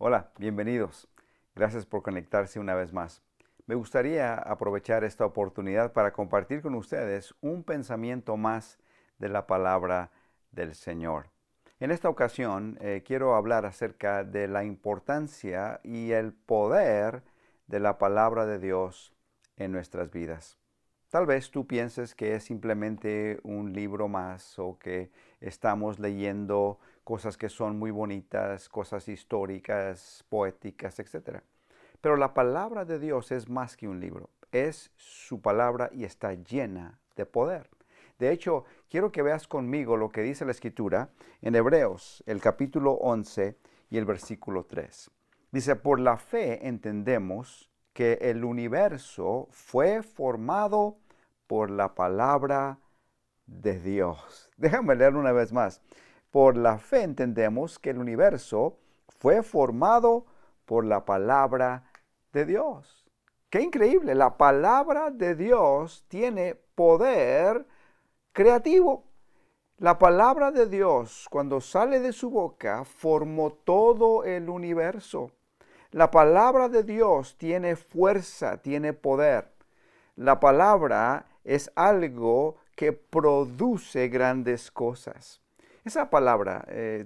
Hola, bienvenidos. Gracias por conectarse una vez más. Me gustaría aprovechar esta oportunidad para compartir con ustedes un pensamiento más de la palabra del Señor. En esta ocasión quiero hablar acerca de la importancia y el poder de la palabra de Dios en nuestras vidas. Tal vez tú pienses que es simplemente un libro más o que estamos leyendo cosas que son muy bonitas, cosas históricas, poéticas, etc. Pero la palabra de Dios es más que un libro. Es su palabra y está llena de poder. De hecho, quiero que veas conmigo lo que dice la Escritura en Hebreos, el capítulo 11 y el versículo 3. Dice, por la fe entendemos que el universo fue formado por la palabra de Dios. Déjame leer una vez más. Por la fe entendemos que el universo fue formado por la palabra de Dios. ¡Qué increíble! La palabra de Dios tiene poder creativo. La palabra de Dios, cuando sale de su boca, formó todo el universo. La palabra de Dios tiene fuerza, tiene poder. La palabra es algo que produce grandes cosas. Esa palabra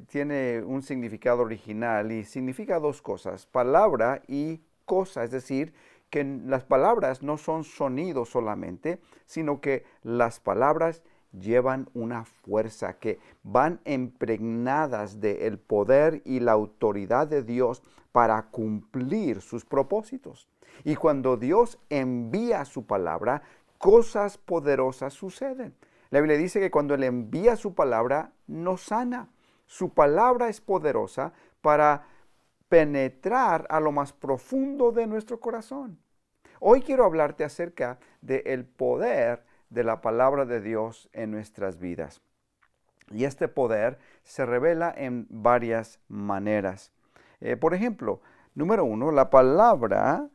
tiene un significado original y significa dos cosas, palabra y cosa, es decir, que las palabras no son sonidos solamente, sino que las palabras llevan una fuerza, que van impregnadas del poder y la autoridad de Dios para cumplir sus propósitos. Y cuando Dios envía su palabra, cosas poderosas suceden. La Biblia dice que cuando Él envía su palabra, nos sana. Su palabra es poderosa para penetrar a lo más profundo de nuestro corazón. Hoy quiero hablarte acerca del poder de la palabra de Dios en nuestras vidas. Y este poder se revela en varias maneras. Por ejemplo, número uno, la palabra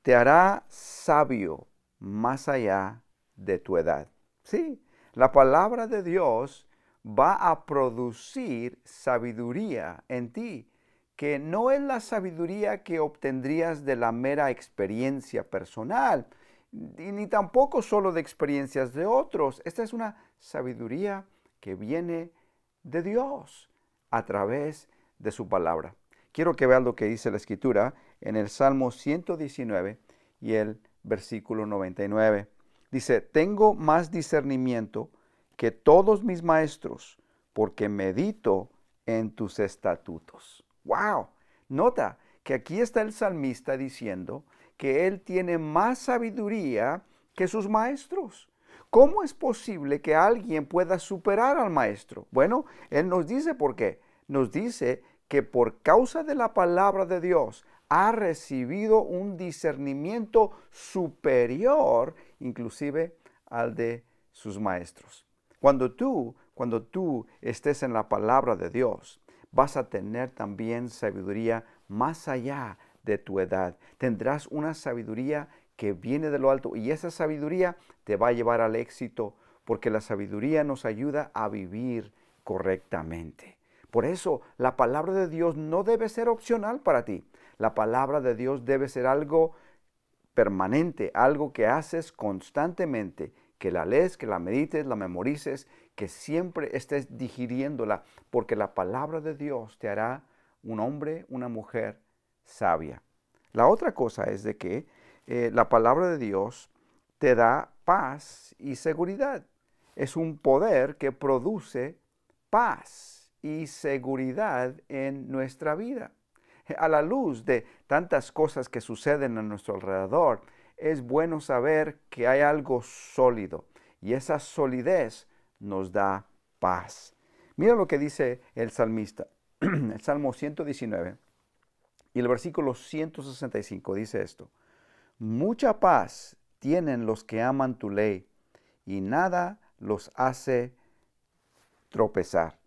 te hará sabio más allá de tu edad. Sí, la palabra de Dios va a producir sabiduría en ti, que no es la sabiduría que obtendrías de la mera experiencia personal, ni tampoco solo de experiencias de otros. Esta es una sabiduría que viene de Dios a través de su palabra. Quiero que veas lo que dice la Escritura en el Salmo 119 y el versículo 99. Dice, tengo más discernimiento que todos mis maestros, porque medito en tus estatutos. ¡Wow! Nota que aquí está el salmista diciendo que él tiene más sabiduría que sus maestros. ¿Cómo es posible que alguien pueda superar al maestro? Bueno, él nos dice por qué. Nos dice que por causa de la palabra de Dios ha recibido un discernimiento superior, inclusive al de sus maestros. Cuando tú estés en la palabra de Dios, vas a tener también sabiduría más allá de tu edad. Tendrás una sabiduría que viene de lo alto y esa sabiduría te va a llevar al éxito, porque la sabiduría nos ayuda a vivir correctamente. Por eso la palabra de Dios no debe ser opcional para ti. La palabra de Dios debe ser algo permanente, algo que haces constantemente, que la lees, que la medites, la memorices, que siempre estés digiriéndola, porque la palabra de Dios te hará un hombre, una mujer sabia. La otra cosa es de que la palabra de Dios te da paz y seguridad. Es un poder que produce paz y seguridad en nuestra vida. A la luz de tantas cosas que suceden a nuestro alrededor, es bueno saber que hay algo sólido y esa solidez nos da paz. Mira lo que dice el salmista, el Salmo 119 y el versículo 165 dice esto: mucha paz tienen los que aman tu ley y nada los hace tropezar.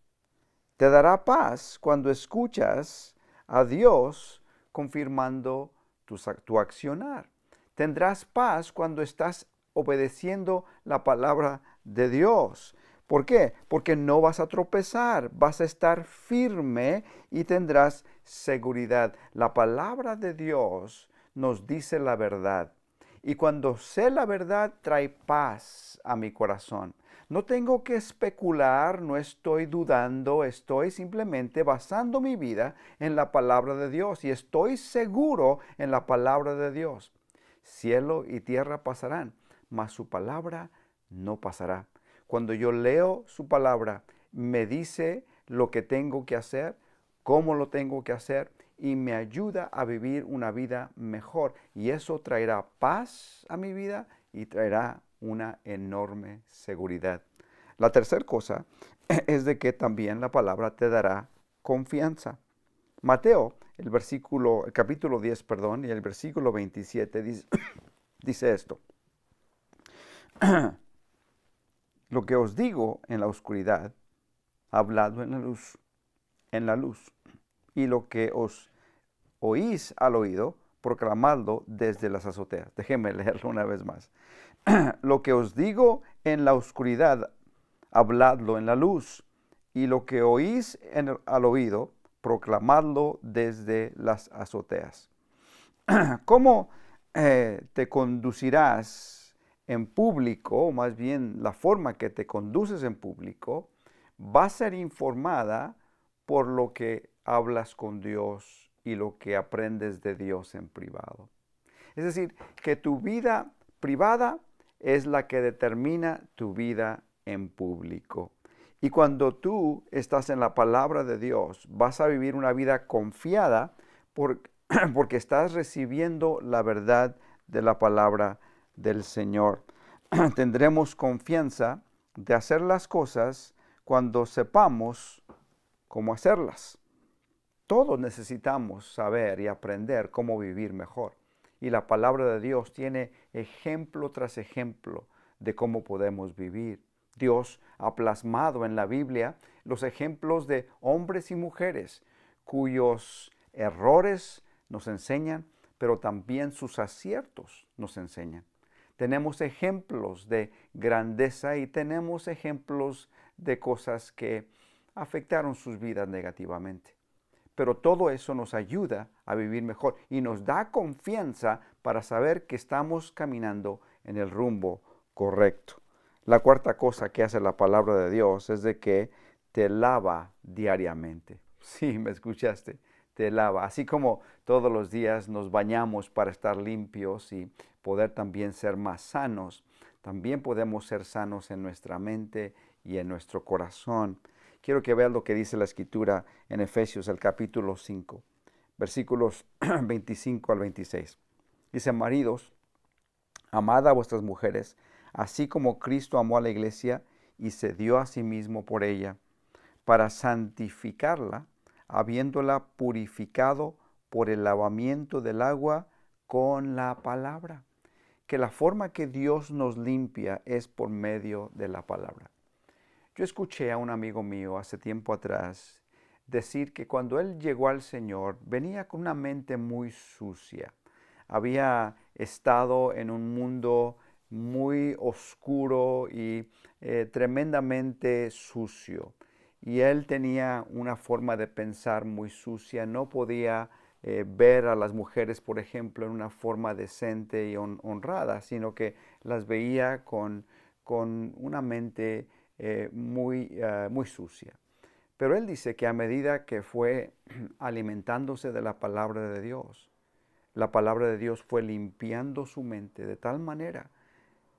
Te dará paz cuando escuchas a Dios confirmando tu accionar. Tendrás paz cuando estás obedeciendo la palabra de Dios, ¿Por qué? Porque no vas a tropezar, vas a estar firme y tendrás seguridad. La palabra de Dios nos dice la verdad. Y cuando sé la verdad, trae paz a mi corazón. No tengo que especular, no estoy dudando, estoy simplemente basando mi vida en la palabra de Dios y estoy seguro en la palabra de Dios. Cielo y tierra pasarán, mas su palabra no pasará. Cuando yo leo su palabra, me dice lo que tengo que hacer, cómo lo tengo que hacer y me ayuda a vivir una vida mejor. Y eso traerá paz a mi vida y traerá una enorme seguridad. La tercera cosa es de que también la palabra te dará confianza. Mateo, el capítulo 10, perdón, y el versículo 27 dice, dice esto. Lo que os digo en la oscuridad, habladlo en la luz. Y lo que os oís al oído, proclamadlo desde las azoteas. Déjenme leerlo una vez más. Lo que os digo en la oscuridad, habladlo en la luz. Y lo que oís al oído, proclamadlo desde las azoteas. ¿Cómo te conducirás en público, o más bien la forma que te conduces en público, va a ser informada por lo que hablas con Dios y lo que aprendes de Dios en privado? Es decir, que tu vida privada es la que determina tu vida en público. Y cuando tú estás en la palabra de Dios, vas a vivir una vida confiada porque estás recibiendo la verdad de la palabra del Señor. Tendremos confianza de hacer las cosas cuando sepamos cómo hacerlas. Todos necesitamos saber y aprender cómo vivir mejor. Y la palabra de Dios tiene ejemplo tras ejemplo de cómo podemos vivir. Dios ha plasmado en la Biblia los ejemplos de hombres y mujeres cuyos errores nos enseñan, pero también sus aciertos nos enseñan. Tenemos ejemplos de grandeza y tenemos ejemplos de cosas que afectaron sus vidas negativamente. Pero todo eso nos ayuda a vivir mejor y nos da confianza para saber que estamos caminando en el rumbo correcto. La cuarta cosa que hace la palabra de Dios es de que te lava diariamente. Sí, me escuchaste, te lava. Así como todos los días nos bañamos para estar limpios y poder también ser más sanos, también podemos ser sanos en nuestra mente y en nuestro corazón. Quiero que vean lo que dice la Escritura en Efesios, el capítulo 5, versículos 25 al 26. Dice, maridos, amad a vuestras mujeres, así como Cristo amó a la iglesia y se dio a sí mismo por ella, para santificarla, habiéndola purificado por el lavamiento del agua con la palabra. Que la forma que Dios nos limpia es por medio de la palabra. Yo escuché a un amigo mío hace tiempo atrás decir que cuando él llegó al Señor venía con una mente muy sucia. Había estado en un mundo muy oscuro y tremendamente sucio. Y él tenía una forma de pensar muy sucia, no podía ver a las mujeres, por ejemplo, en una forma decente y honrada, sino que las veía con una mente muy sucia. Pero él dice que a medida que fue alimentándose de la palabra de Dios, la palabra de Dios fue limpiando su mente de tal manera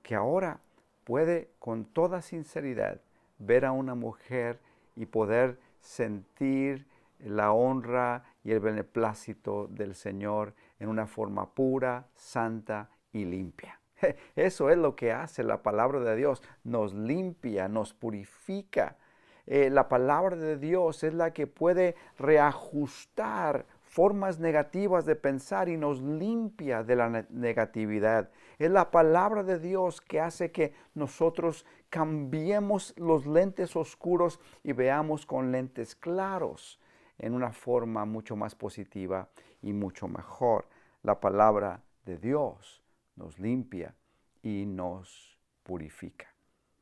que ahora puede con toda sinceridad ver a una mujer y poder sentir la honra y el beneplácito del Señor en una forma pura, santa y limpia. Eso es lo que hace la palabra de Dios, nos limpia, nos purifica. La palabra de Dios es la que puede reajustar formas negativas de pensar y nos limpia de la negatividad. Es la palabra de Dios que hace que nosotros cambiemos los lentes oscuros y veamos con lentes claros en una forma mucho más positiva y mucho mejor. La palabra de Dios nos limpia y nos purifica.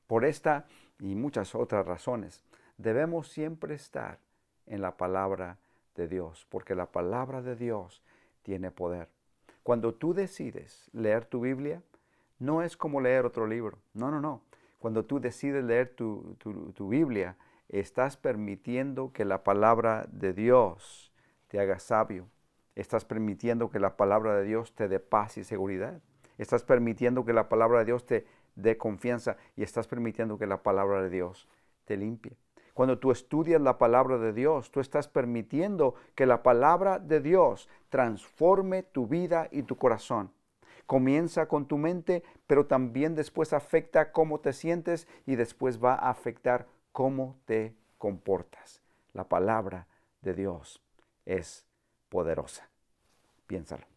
Por esta y muchas otras razones, debemos siempre estar en la palabra de Dios, porque la palabra de Dios tiene poder. Cuando tú decides leer tu Biblia, no es como leer otro libro. No, no, no. Cuando tú decides leer tu Biblia, estás permitiendo que la palabra de Dios te haga sabio. Estás permitiendo que la palabra de Dios te dé paz y seguridad. Estás permitiendo que la palabra de Dios te dé confianza y estás permitiendo que la palabra de Dios te limpie. Cuando tú estudias la palabra de Dios, tú estás permitiendo que la palabra de Dios transforme tu vida y tu corazón. Comienza con tu mente, pero también después afecta cómo te sientes y después va a afectar cómo te comportas. La palabra de Dios es poderosa. Piénsalo.